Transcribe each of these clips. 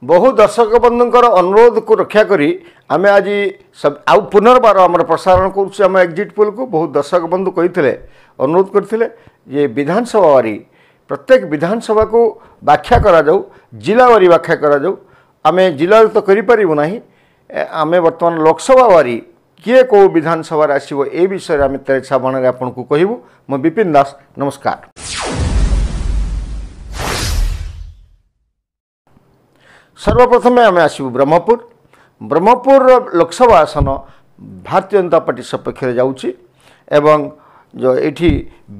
बहु दर्शक बंधुंकर अनुरोध को रक्षा करी आमे आज सब आउ पुनर्बार आम प्रसारण करुँ एग्जिट पोल को बहुत दर्शक बंधु कही अनुरोध करते जे विधानसभा वारी प्रत्येक विधानसभा को व्याख्या करा जाऊ जिला वारी व्याख्या करा जाऊ आमे जिला तो करिपारिबु नाही आमे वर्तमान लोकसभा वारी किए को विधानसभा आसो ए विषय आम तेरेसा बाण आपन को कहबू मो विपिन दास नमस्कार। सर्वप्रथम आम आसबू ब्रह्मपुर लोकसभा आसन भारतीय जनता पार्टी सपक्ष जाऊँगी एवं जो ये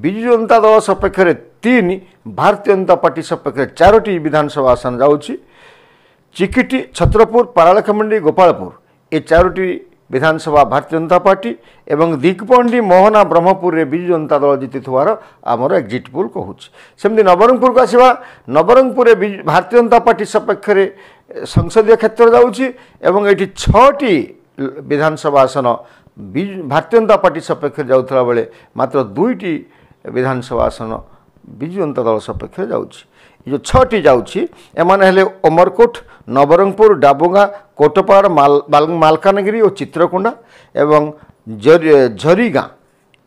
विजु जनता दल सपक्ष 3 भारतीय जनता पार्टी सपक्ष 4टी विधानसभा आसन जाऊँगी चिकिटी छत्रपुर पारालाखेमुंडी गोपालपुर ये 4टी विधानसभा भारतीय जनता पार्टी एवं दिगपंडी मोहना ब्रह्मपुर रे विजु जनता दल जीतुवार आमर एग्जिट पोल कहूँ सेमती नवरंगपुर को आसवा नवरंगपुर भारतीय जनता पार्टी सपक्ष संसदीय क्षेत्र जाऊँगी एवं ये 6टी विधानसभा आसन भारतीय जनता पार्टी सपक्ष जाऊला बेले मात्र 2टी विधानसभा आसन विजु जनता दल सपक्ष जाऊँगी जो 6टी जाऊँगी एमाने हेले अमरकोट नवरंगपुर डाबुगा कोटपाड़ मालकानगिरी और चित्रकोंडा एवं झरीगाँ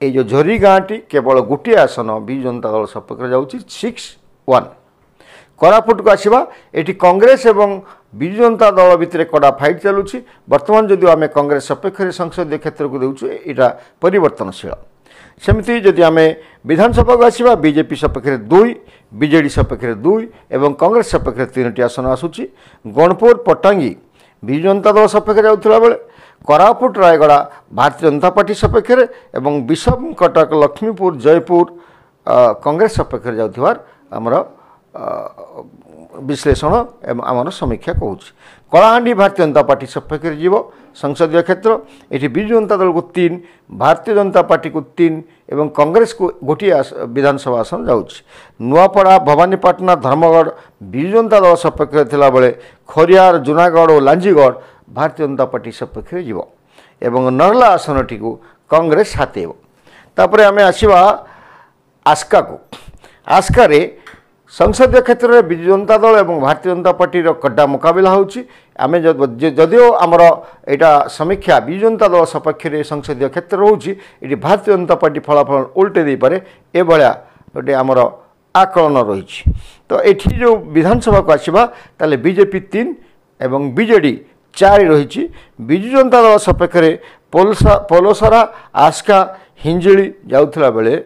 ये जो झरीगाँटी केवल गोटे आसन विजु जनता दल सपक्ष जाऊँगी 6-1। कोरापुट को आसवा ये कांग्रेस एवं विजु जनता दल भितर कड़ा फाइट चलुची बर्तमान जदि आम कांग्रेस सपक्ष संसदीय क्षेत्र को देउछु एटा परिवर्तनशील सेमती जदि आम विधानसभा को आसवा बीजेपी सपक्ष 2 बीजेडी सपक्ष 2 एवं कांग्रेस सपक्ष 3टी आसन आसूची गणपुर पट्टांगी विजु जनता दल सपक्ष जाउथला बेले कोरापुट रायगड़ा भारतीय जनता पार्टी सपक्ष एवं विषम कटक लक्ष्मीपुर जयपुर कांग्रेस सपक्ष जाउथवार हमर विश्लेषण एवं आमर समीक्षा कहूँ कलाहांडी भारतीय जनता पार्टी सपक्ष जीव संसदीय क्षेत्र ये विजु जनता दल को 3 भारतीय जनता पार्टी को 3 एवं कांग्रेस को गोटे विधानसभा आसन जाऊँगी नुआपड़ा भवानीपाटना धर्मगढ़ विजु जनता दल सपक्ष थिला बेले खोरियार जूनागढ़ और लांजीगढ़ भारतीय जनता पार्टी सपक्ष जीव एवं नरला आसन टी को कांग्रेस हातेब तापर आम आसवा आस्का को आस्का संसदीय क्षेत्र में विजु जनता दल और भारतीय जनता पार्टी कड्डा मुकाबला होमें जदिओ आमर यहाँ समीक्षा विजु जनता दल सपक्ष संसदीय क्षेत्र रोचे ये भारतीय जनता पार्टी फलाफल उल्टे दे पारे ए भाया गोटे आमर आकलन रही तो ये जो विधानसभा को आसवा ताले बीजेपी 3 एवं बीजेडी 4 रही विजु जनता दल सपक्ष पोलसरा आस्का हिंजिली जाऊला बेले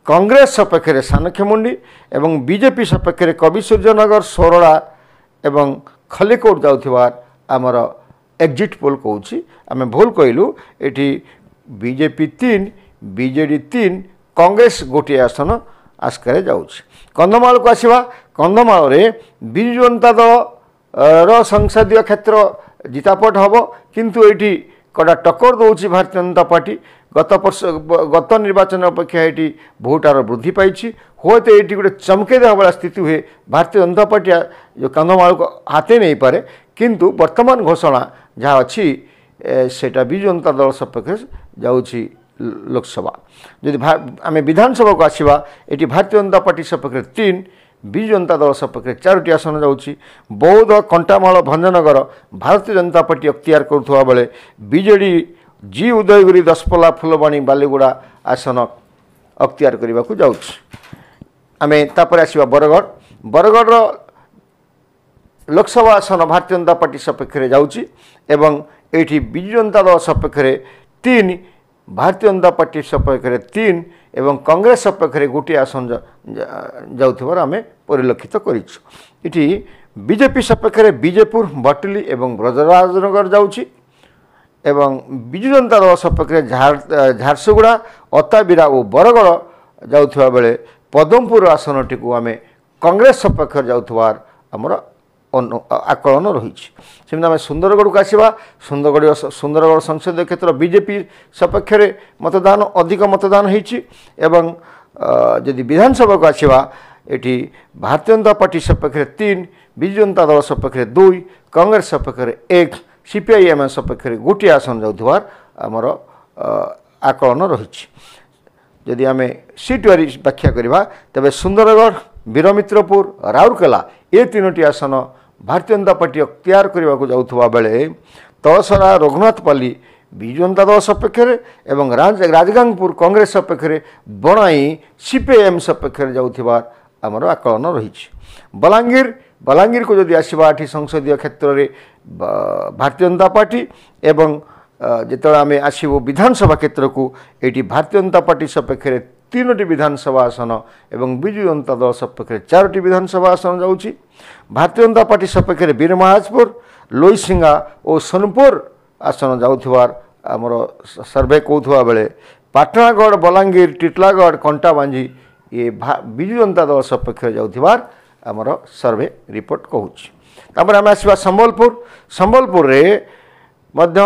कांग्रेस सपक्ष सानखेमुंडी एवं बीजेपी सपक्ष कवि सूर्यनगर सोरड़ा एवं खलिकोट जाउथिबार आमर एग्जिट पोल कहूँ आम भूल कहलु ये बीजेपी 3 बीजेडी 3 कांग्रेस गोटे आसन आस्कारे जाऊँगी कंधमाल को आसवा कंधमाल विजु जनता दल संसदीय क्षेत्र जितापट हम किंतु ये कड़ा टक्कर दौर भारतीय जनता पार्टी गत निर्वाचन अपेक्षा ये भोटार वृद्धि पाई हे तो ये गोटे चमके देवा वाला स्थिति हुए भारतीय जनता पार्टी जो कंधमाल को हाथे नहीं पारे किंतु वर्तमान घोषणा जहाँ अच्छी सेटा विजु जनता दल सपक्ष जाऊँगी लोकसभा जदि आम विधानसभा को आसवा ये भारतीय जनता पार्टी सपक्ष 3 विजु जनता दल सपक्ष 4टी आसन जाऊँगी बौद्ध कंटामाल भंजनगर भारतीय जनता पार्टी अख्तियार करुवा बेले बीजेडी जी उदयगिरी दशपल्ला फुलबाणी बालीगुड़ा आसन अख्तियार करने को जाऊँगी आम तापर आसवा बरगढ़ लोकसभा आसन भारतीय जनता पार्टी सपक्ष जाऊँगी एवं ये विजु जनता दल सपक्ष 3 भारतीय जनता पार्टी सपक्ष 3 एवं कांग्रेस सपक्ष गोटे आसन जाउथिबार आमे परिलक्षित करिछु इटी बीजेपी सपक्ष बीजेपुर बटली एवं ब्रजराजनगर जाउछि एवं विजु जनता दल सपक्ष झारसुगुड़ा अताबिरा और बरगढ़ जाउथिबा बेले पदमपुर आसन टी को आमे कांग्रेस सपक्ष जाउथिबार हमर आकलन रही सेमती आम सुंदरगढ़ को आसवा सुंदरगढ़ संसदीय क्षेत्र बीजेपी सपक्ष मतदान अधिक मतदान होती एवं जदि विधानसभा को आसवा ये भारतीय जनता पार्टी सपक्ष 3 विजु जनता दल सपक्ष 2 कांग्रेस सपक्ष 1 सीपीआईएम सपक्ष गोटे आसन जाउथिबार आमर आकलन रही जदि आम सीट वारी व्याख्या करवा तेज सुंदरगढ़ वीरमित्रपुर राउरकेला ये 3टी आसन भारतीय जनता पार्टी अख्तियार करने को जाउथबा बेले तलसरा रघुनाथपाली विजु जनता दल सपक्ष एवं राजगांगपुर कांग्रेस सपक्ष बणाई सीपीएम सपक्ष जाउथिबार आमर आकलन रही। बलांगीर को जदि आसवा संसदीय क्षेत्र में भारतीय जनता पार्टी एवं जिते आम आसबू विधानसभा क्षेत्र को ये भारतीय जनता पार्टी सपक्ष 3टी विधानसभा आसन एवं विजु जनता दल सपक्ष 4टी विधानसभा आसन जाऊँगी। भारतीय जनता पार्टी सपक्ष बीरमहाजपुर लोईसिंगा और सोनपुर आसन जाउथबार आमर सर्वे कहूथबा बेले पाटनागढ़ बलांगीर टिटलागढ़ कंटाबांझी ये विजु जनता दल सपक्ष जाउथबार आमर सर्वे रिपोर्ट कहूँ। तापर आम आसवा संबलपुर रे मध्य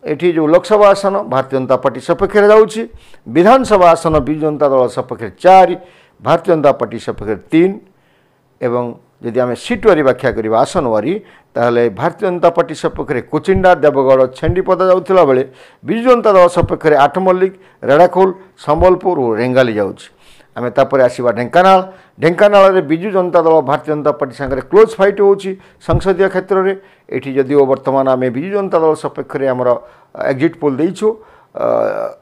एठी जो लोकसभा आसन भारतीय जनता पार्टी सपक्ष जाऊँगी। विधानसभा आसन विजु जनता दल सपक्ष 4 भारतीय जनता पार्टी सपक्ष 3 एवं यदि आम सीट वारी व्याख्या करवा आसन वारी ताहले भारतीय जनता पार्टी सपक्ष कोचिंडा देवगढ़ छेंडीपदा जाउथला बेले विजु जनता दल सपक्ष 8 मल्लिक रेड़ाखोल संबलपुर और रेंगाली जाउछि। आम तापर आसवा ढेंकानाल रे विजु जनता दल भारतीय जनता पार्टी सागर क्लोज फाइट होउछि संसदीय क्षेत्र में। एठी जदिओ वर्तमान आम विजु जनता दल सपक्ष आमर एग्जिट पोल देइछु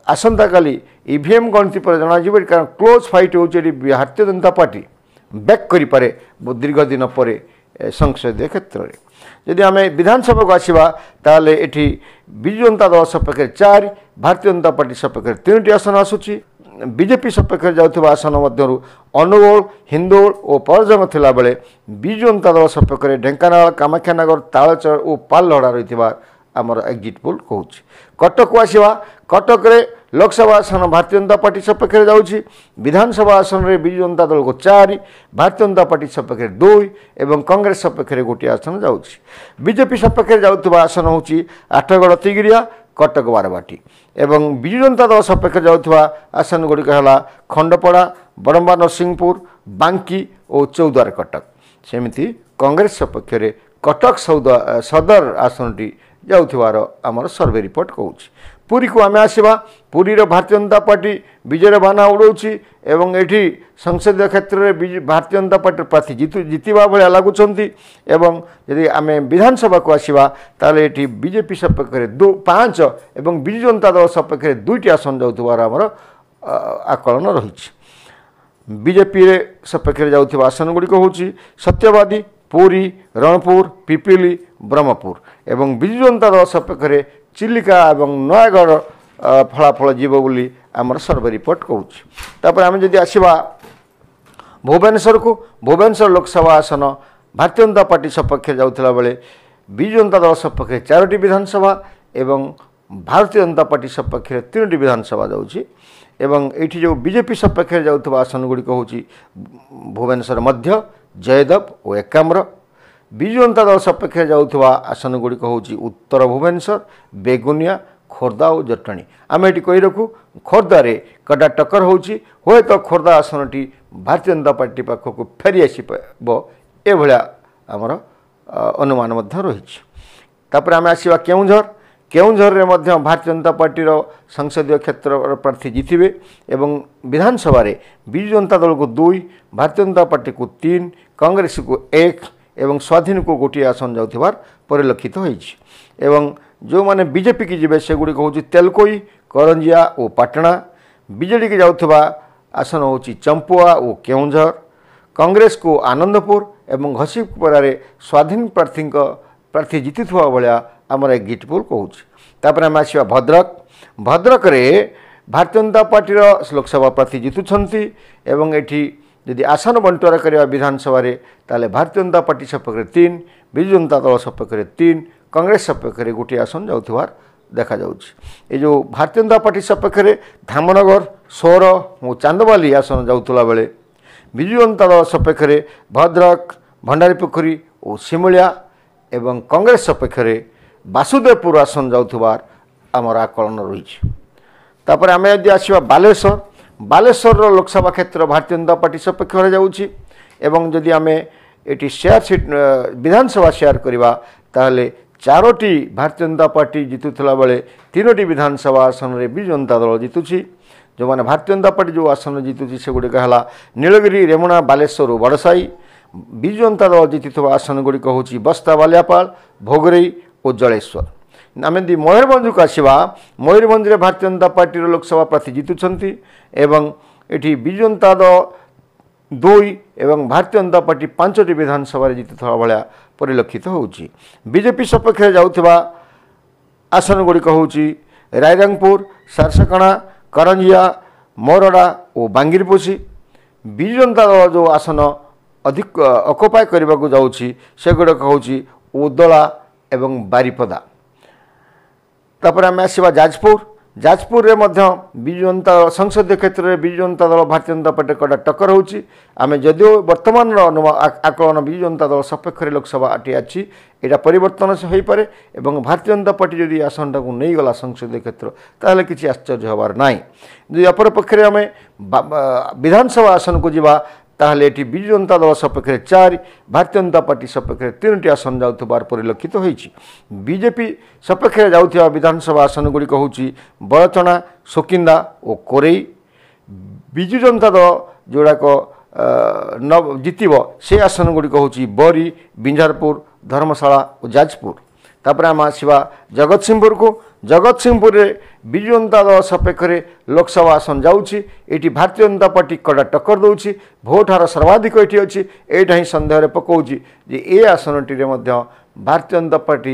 आसंता काली ईवीएम गणति पर जनाजिबे कारण close fight होउछि Bharatiya Janata party back करि पारे दीर्घ दिन पर संसदीय क्षेत्र में। यदि आम विधानसभा को आसवा ताले एठी विजु जनता दल सपक्ष 4 भारतीय जनता पार्टी सपक्ष 3टी आसन आसुची। बीजेपी सपक्ष जाउथबा आसन मध्यरु अनुगोल हिंदोल और परजंग थिला बेले विजु जनता दल सपक्ष ढेंकानाल कामाख्यानगर तालचर और पालहड़ा रही आमर एग्जिट पोल कहूँ। कटक को आसवा कटक रे लोकसभा आसन भारतीय जनता पार्टी सपक्ष जाऊँगी। विधानसभा आसन रे विजु जनता दल को 4 भारतीय जनता पार्टी सपक्ष 2 एवं कांग्रेस सपक्ष गोटे आसन जाऊँगी। बीजेपी सपक्ष जाउथबा आसन होची आठगड़ तिगिरिया कटक बारबाटी एवं विजु जनता दल सपक्ष जाउथबा आसन गुड़िक है खंडपड़ा बड़म्बा नरसिंहपुर बांकी और चौद्वार कटक। सेमिति कांग्रेस सपक्ष कटक सदर आसनटी जाउथबार आमर सर्वे रिपोर्ट कहूँ। पुरी को आम आसवा पुरी भारतीय जनता पार्टी विजय बाना उड़ाऊँगी एवं ये संसदीय क्षेत्र में भारतीय जनता पार्टी प्रार्थी जीतवा भाया लगुंट एवं यदि आम विधानसभा को आसवा ताले ये बीजेपी सपक्ष 5 एवं विजु जनता दल सपक्ष 2टी आसन जाउथबार आमर आकलन रही। बीजेपी सपक्ष जाउथबा आसन गुड़िक होची सत्यवादी पुरी रणपुर पिपिली ब्रह्मपुर एवं विजु जनता दल सपक्ष चिलिका एवं नयागढ़ फलाफल जीव बोली आमर सर्वे रिपोर्ट कहूँ। तापर आम जदि आसवा भुवनेश्वर को भुवनेश्वर लोकसभा आसन भारतीय जनता पार्टी सपक्ष जाउथला बेले विजु जनता दल सपक्ष 4टी विधानसभा एवं भारतीय जनता पार्टी सपक्ष 3टी विधानसभा जाऊँगी एवं ये जो बीजेपी सपक्ष जाउथबा आसन गुड़िक होची भुवनेश्वर मध्य जयदेव और एकाम्र। विजु जनता दल सपक्ष जाउथबा आसन गुड़िक होची उत्तर भुवनेश्वर बेगुनिया खोर्धा और जटणी। आम ये कही रखू खोर्धार कड़ा टक्कर होची हुए तो खोर्धा आसनटी भारतीय जनता पार्टी पाखक फेरी आसब एभलिया आमर अनुमान रही। तापर आम आसवा केउंझर रे मध्य भारतीय जनता पार्टी संसदीय क्षेत्र प्रार्थी जीतबे एवं विधानसभा रे विजु जनता दल को 2 भारतीय जनता पार्टी को 3 कांग्रेस को 1 एवं स्वाधीन को गोटे आसन जाउथबार परिलक्षित होइछि। एवं जो माने बीजेपी की जीवे से गुड़िक हूँ तेलकोई करंजिया और पाटना। बीजेडी की जाउथबा आसन होची चंपुआ और केउंझर। कांग्रेस को आनंदपुर एवं घसीपुरा स्वाधीन प्रार्थी जीतुवा भाया आमर एग्जिट पोल कहूँ। तापर आम आसवा भद्रक रे भारतीय जनता पार्टी लोकसभा प्रार्थी जीतुंट एवं एठी यदि आसन बंटवारा करवा विधानसभा ताले भारतीय जनता पार्टी सपक्ष 3 विजु जनता दल सपक्ष 3 कांग्रेस सपक्ष गोटे आसन जाउथबार देखा जाउछि। ये जो भारतीय जनता पार्टी सपक्ष धामनगर सोर और चांदबाली आसन जाउथला बेले विजु जनता दल सपक्ष भद्रक भंडारीपोखरी और सिमुलिया एवं कांग्रेस सपक्ष वासुदेवपुर आसन जाउथबार आमर आकलन रही। तापर आम यदि आसवा बालेश्वर लोकसभा क्षेत्र भारतीय जनता पार्टी सपक्ष जाऊँगी एवं जदि आम ये शेयर सीट विधानसभा शेयर करवा ताहले 4टी भारतीय जनता पार्टी जीतुला बेले 3टी विधानसभा आसन में विजु जनता दल जीतुची। जो मैंने भारतीय जनता पार्टी जो आसन जीतुची से गुड़िक है नीलगिरी रेमुणा बालेश्वर और बड़साई। ବିଜୁ ଜନତା ଦଳ ଜିତିଥିବା ଆସନ ଗୁଡ଼ିକ ହେଉଛି ବସ୍ତା ବାଲିଆପାଳ, ଭୋଗରେଇ ଓ ଜଳେଶ୍ୱର। ଆମେ ଯଦି ମୟୂରଭଞ୍ଜକୁ ଆସିବା, ମୟୂରଭଞ୍ଜରେ ଭାରତୀୟ ଜନତା ପାର୍ଟିର ଲୋକସଭା ପ୍ରାର୍ଥୀ ଜିତୁଛନ୍ତି ଏବଂ ଏଠି ବିଜୁ ଜନତା ଦଳ 2 ଏବଂ ଭାରତୀୟ ଜନତା ପାର୍ଟି 5ଟି ବିଧାନସଭାରେ ଜିତୁଥିବା ଭଳିଆ ପରିଲକ୍ଷିତ ହେଉଛି। ବିଜେପି ସପକ୍ଷରେ ଯାଉଥିବା ଆସନ ଗୁଡ଼ିକ ହେଉଛି ରାଇରଙ୍ଗପୁର, ସାରସକଣା, କରଞ୍ଜିଆ, ମୋରଡ଼ା ଓ ବାଙ୍ଗିରପୋଷି। ବିଜୁ ଜନତା ଦଳ ଯେଉଁ ଆସନ ଅଧିକ ଅକୁପାଏ କରିବାକୁ ଯାଉଛି ସେଗୁଡ଼ିକ ହେଉଛି ଉଦଳା ଏବଂ ବାରିପଦା। ତାପରେ ଆମେ ଆସିବା ଯାଜପୁରରେ ମଧ୍ୟ ବିଜୁ ଜନତା ଦଳ ସଂସଦୀୟ କ୍ଷେତ୍ରରେ ବିଜୁ ଜନତା ଦଳ ଭାରତୀୟ ଜନତା ପାର୍ଟି କଡ଼ା ଟକ୍କର ହେଉଛି। ଆମେ ଯଦିଓ ବର୍ତ୍ତମାନର ଆକଳନ ବିଜୁ ଜନତା ଦଳ ସପକ୍ଷରେ ଲୋକସଭାଟି ଅଛି, ଏଇଟା ପରିବର୍ତ୍ତନ ହୋଇପାରେ ଏବଂ ଭାରତୀୟ ଜନତା ପାର୍ଟି ଯଦି ଆସନଟାକୁ ନେଇଗଲା ସଂସଦୀୟ କ୍ଷେତ୍ର ତାହେଲେ କିଛି ଆଶ୍ଚର୍ଯ୍ୟ ହେବାର ନାହିଁ। ଯଦି ଅପରପକ୍ଷରେ ଆମେ ବିଧାନସଭା ଆସନକୁ ଯିବା ତାହେଲେ ଏଠି ବିଜୁ ଜନତା ଦଳ ସପକ୍ଷରେ 4, ଭାରତୀୟ ଜନତା ପାର୍ଟି ସପକ୍ଷରେ 3ଟି ଆସନ ଯାଉଥିବାର ପରିଲକ୍ଷିତ ହୋଇଛି। ବିଜେପି ସପକ୍ଷରେ ଯାଉଥିବା ବିଧାନସଭା ଆସନ ଗୁଡ଼ିକ ହେଉଛି ବଡ଼ଚଣା, ସୁକିନ୍ଦା ଓ କୋରେଇ। ବିଜୁ ଜନତା ଦଳ ଯେଉଁଗୁଡ଼ାକ ଜିତିବ ସେ ଆସନ ଗୁଡ଼ିକ ହେଉଛି ବରୀ, ବିଞ୍ଝାରପୁର, ଧର୍ମଶାଳା ଓ ଯାଜପୁର। ତାପରେ ଆମେ ଆସିବା ଜଗତସିଂହପୁରରେ ବିଜୁ ଜନତା ଦଳ ସପକ୍ଷରେ ଲୋକସଭା ଆସନ ଯାଉଛି। ଏଠି ଭାରତୀୟ ଜନତା ପାର୍ଟି କଡ଼ା ଟକ୍କର ଦେଉଛି। ଭୋଟ ହାର ସର୍ବାଧିକ ଏଠି ଅଛି। ଏଇଟା ହିଁ ସନ୍ଦେହରେ ପକାଉଛି ଯେ ଏ ଆସନଟିରେ ମଧ୍ୟ ଭାରତୀୟ ଜନତା ପାର୍ଟି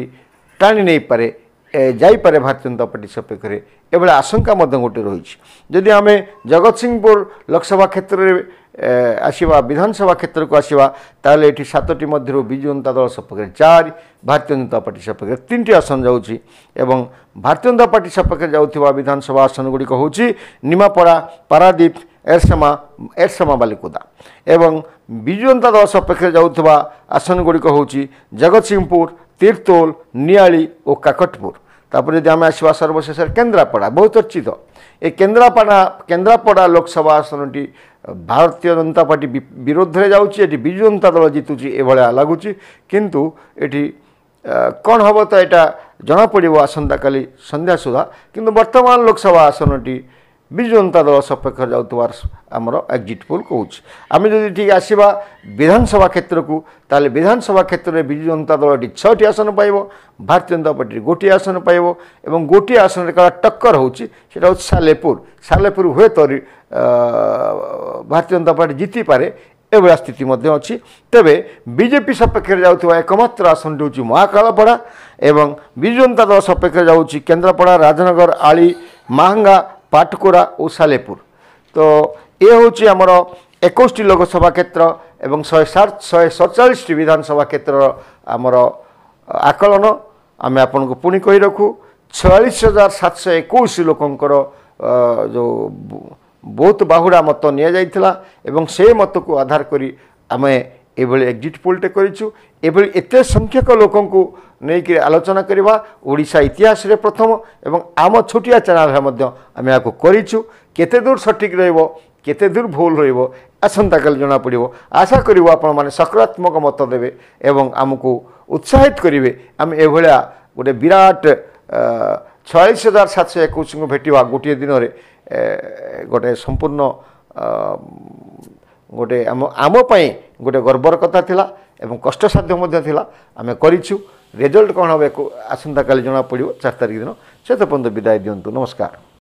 ଟାଣି ନେଇପାରେ, ଯାଇପାରେ ଭାରତୀୟ ଜନତା ପାର୍ଟି ସପକ୍ଷରେ, ଏଭଳି ଆଶଙ୍କା ମଧ୍ୟ ଗୋଟେ ରହିଛି। ଯଦି ଆମେ ଜଗତସିଂହପୁର ଲୋକସଭା କ୍ଷେତ୍ରରେ ଆସିବା, ବିଧାନସଭା କ୍ଷେତ୍ରକୁ ଆସିବା ତାହେଲେ ଏଠି 7ଟି ମଧ୍ୟରୁ ବିଜୁ ଜନତା ଦଳ ସପକ୍ଷରେ 4, ଭାରତୀୟ ଜନତା ପାର୍ଟି ସପକ୍ଷରେ 3ଟି ଆସନ ଯାଉଛି ଏବଂ ଭାରତୀୟ ଜନତା ପାର୍ଟି ସପକ୍ଷରେ ଯାଉଥିବା ବିଧାନସଭା ଆସନ ଗୁଡ଼ିକ ହେଉଛି ନିମାପଡ଼ା, ପାରାଦୀପ, ଏରସମା, ବାଲିକୁଦା ଏବଂ ବିଜୁ ଜନତା ଦଳ ସପକ୍ଷରେ ଯାଉଥିବା ଆସନ ଗୁଡ଼ିକ ହେଉଛି ଜଗତସିଂହପୁର, ତିର୍ତ୍ତୋଲ, ନିଆଳି ଓ କାକଟପୁର। ତାପରେ ଯଦି ଆମେ ଆସିବା ସର୍ବଶେଷରେ କେନ୍ଦ୍ରାପଡ଼ା, ବହୁ ଚର୍ଚ୍ଚିତ ଏ କେନ୍ଦ୍ରାପଡ଼ା ଲୋକସଭା ଆସନଟି ଭାରତୀୟ ଜନତା ପାର୍ଟି ବିରୋଧରେ ଯାଉଛି। ଏଠି ବିଜୁ ଜନତା ଦଳ ଜିତୁଛି ଏଭଳିଆ ଲାଗୁଛି, କିନ୍ତୁ ଏଠି କ'ଣ ହେବ ତ ଏଇଟା ଜଣାପଡ଼ିବ ଆସନ୍ତାକାଲି ସନ୍ଧ୍ୟା ସୁଦ୍ଧା। କିନ୍ତୁ ବର୍ତ୍ତମାନ ଲୋକସଭା ଆସନଟି ବିଜୁ ଜନତା ଦଳ ସପକ୍ଷରେ ଯାଉଥିବାର ଆମର ଏକ୍ଜିଟ୍ ପୋଲ୍ କହୁଛି। ଆମେ ଯଦି ଠିକ୍ ଆସିବା ବିଧାନସଭା କ୍ଷେତ୍ରକୁ ତାହେଲେ ବିଧାନସଭା କ୍ଷେତ୍ରରେ ବିଜୁ ଜନତା ଦଳଟି 6ଟି ଆସନ ପାଇବ, ଭାରତୀୟ ଜନତା ପାର୍ଟି ଗୋଟିଏ ଆସନ ପାଇବ ଏବଂ ଗୋଟିଏ ଆସନରେ କାଳେ ଟକ୍କର ହେଉଛି ସେଟା ହେଉଛି ସାଲେପୁର ହୁଏତ ଭାରତୀୟ ଜନତା ପାର୍ଟି ଜିତିପାରେ, ଏଭଳିଆ ସ୍ଥିତି ମଧ୍ୟ ଅଛି। ତେବେ ବିଜେପି ସପକ୍ଷରେ ଯାଉଥିବା ଏକମାତ୍ର ଆସନଟି ହେଉଛି ମହାକାଳପଡ଼ା ଏବଂ ବିଜୁ ଜନତା ଦଳ ସପକ୍ଷରେ ଯାଉଛି କେନ୍ଦ୍ରାପଡ଼ା, ରାଜନଗର, ଆଳି, ମାହାଙ୍ଗା, ପାଟକୁରା ଓ ସାଲେପୁର। ତ ଏ ହେଉଛି ଆମର 21ଟି ଲୋକସଭା କ୍ଷେତ୍ର ଏବଂ 147ଟି ବିଧାନସଭା କ୍ଷେତ୍ରର ଆମର ଆକଳନ ଆମେ ଆପଣଙ୍କୁ ପୁଣି କହି ରଖୁ। 46,721 ଲୋକଙ୍କର ଯେଉଁ ବହୁତ ବାହୁଡ଼ା ମତ ନିଆଯାଇଥିଲା ଏବଂ ସେ ମତକୁ ଆଧାର କରି ଆମେ ଏଭଳି ଏକ୍ଜିଟ୍ ପୋଲ୍ଟେ କରିଛୁ। ଏଭଳି ଏତେ ସଂଖ୍ୟକ ଲୋକଙ୍କୁ ନେଇକି ଆଲୋଚନା କରିବା ଓଡ଼ିଶା ଇତିହାସରେ ପ୍ରଥମ ଏବଂ ଆମ ଛୋଟିଆ ଚ୍ୟାନେଲରେ ମଧ୍ୟ ଆମେ ଏହାକୁ କରିଛୁ। କେତେ ଦୂର ସଠିକ୍ ରହିବ, କେତେ ଦୂର ଭୁଲ ରହିବ ଆସନ୍ତାକାଲି ଜଣାପଡ଼ିବ। ଆଶା କରିବୁ ଆପଣମାନେ ସକାରାତ୍ମକ ମତ ଦେବେ ଏବଂ ଆମକୁ ଉତ୍ସାହିତ କରିବେ। ଆମେ ଏଭଳିଆ ଗୋଟେ ବିରାଟ 46,721ଙ୍କୁ ଭେଟିବା ଗୋଟିଏ ଦିନରେ ଗୋଟେ ସମ୍ପୂର୍ଣ୍ଣ ଗୋଟେ ଆମ ପାଇଁ ଗୋଟେ ଗର୍ବର କଥା ଥିଲା ଏବଂ କଷ୍ଟସାଧ୍ୟ ମଧ୍ୟ ଥିଲା। ଆମେ କରିଛୁ। ରେଜଲ୍ଟ କ'ଣ ହେବ ଆସନ୍ତାକାଲି ଜଣାପଡ଼ିବ 4 ତାରିଖ ଦିନ। ସେତେ ପର୍ଯ୍ୟନ୍ତ ବିଦାୟ ଦିଅନ୍ତୁ। ନମସ୍କାର।